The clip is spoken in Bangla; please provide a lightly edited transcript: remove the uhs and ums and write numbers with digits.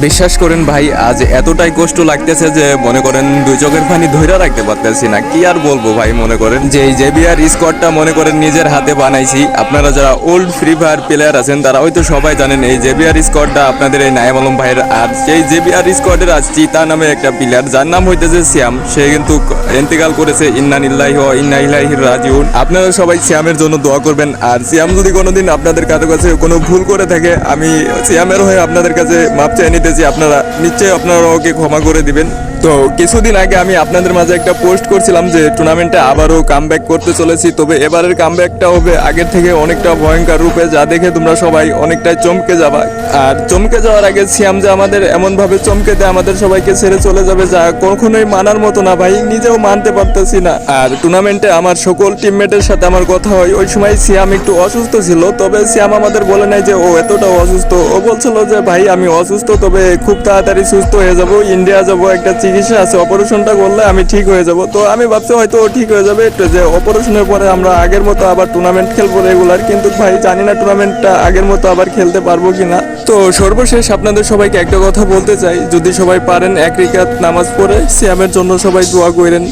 বিশ্বাস করেন ভাই, আজ এতটাই কষ্ট লাগতেছে যে মনে করেন দুই চোখের পানি ধইরা রাখতে পারতেছি না। কি আর বলবো ভাই, মনে করেন যে এই জেবিআর স্কোয়াডটা মনে করেন নিজের হাতে বানাইছি। আপনারা যারা ওল্ড ফ্রি ফায়ার প্লেয়ার আছেন তারা হয়তো সবাই জানেন এই জেবিআর স্কোয়াডটা আপনাদের এই নাইম আলম ভাইয়ের। আর সেই জেবিআর স্কোয়াডের আজ চিতা নামে একটা প্লেয়ার, যার নাম হইতেছে শ্যাম, সে কিন্তু ইন্তেকাল করেছে। ইন্না লিল্লাহি ওয়া ইন্না ইলাইহি রাজিউন। আপনারা সবাই শ্যামের জন্য দোয়া করবেন। আর শ্যাম যদি কোনোদিন আপনাদের কারো কাছে কোনো ভুল করে থাকে, আমি শ্যামের হয়ে আপনাদের কাছে মাপ চেয়ে নিতেছি। আপনারা নিশ্চয়ই আপনারা ওকে ক্ষমা করে দিবেন। তো কিছুদিন আগে আমি আপনাদের মাঝে একটা পোস্ট করছিলাম যে টুর্নামেন্টে আবারও কামব্যাক করতে চলেছি, তবে এবারের কামব্যাকটা হবে আগের থেকে অনেকটা ভয়ঙ্কর রূপে, যা দেখে তোমরা সবাই অনেকটাই চমকে যাবা। আর চমকে যাওয়ার আগে সিয়াম যে আমাদের এমনভাবে চমকে দেয় আমাদের সবাইকে ছেড়ে চলে যাবে, যা কখনোই মানার মতো না ভাই, নিজেও মানতে পারতেছি না। আর টুর্নামেন্টে আমার সকল টিমমেটের সাথে আমার কথা হয়, ওই সময় সিয়াম একটু অসুস্থ ছিল, তবে সিয়াম আমাদের বলে নাই যে ও এতটাও অসুস্থ। ও বলছিল যে ভাই আমি অসুস্থ, তবে খুব তাড়াতাড়ি সুস্থ হয়ে যাব, ইন্ডিয়া যাব, একটা চিকিৎসা আছে, অপারেশনটা করলে আমি ঠিক হয়ে যাব। তো আমি ভাবছি হয়তো ও ঠিক হয়ে যাবে, একটু যে অপারেশনের পরে আমরা আগের মতো আবার টুর্নামেন্ট খেলবো রেগুলার। কিন্তু ভাই জানি না টুর্নামেন্টটা আগের মতো আবার খেলতে পারবো কিনা। তো সর্বশেষ আপনাদের সবাইকে একটা কথা বলতে চাই, যদি সবাই পারেন এক রিকাত নামাজ পড়ে সিয়ামের জন্য সবাই দোয়া করেন।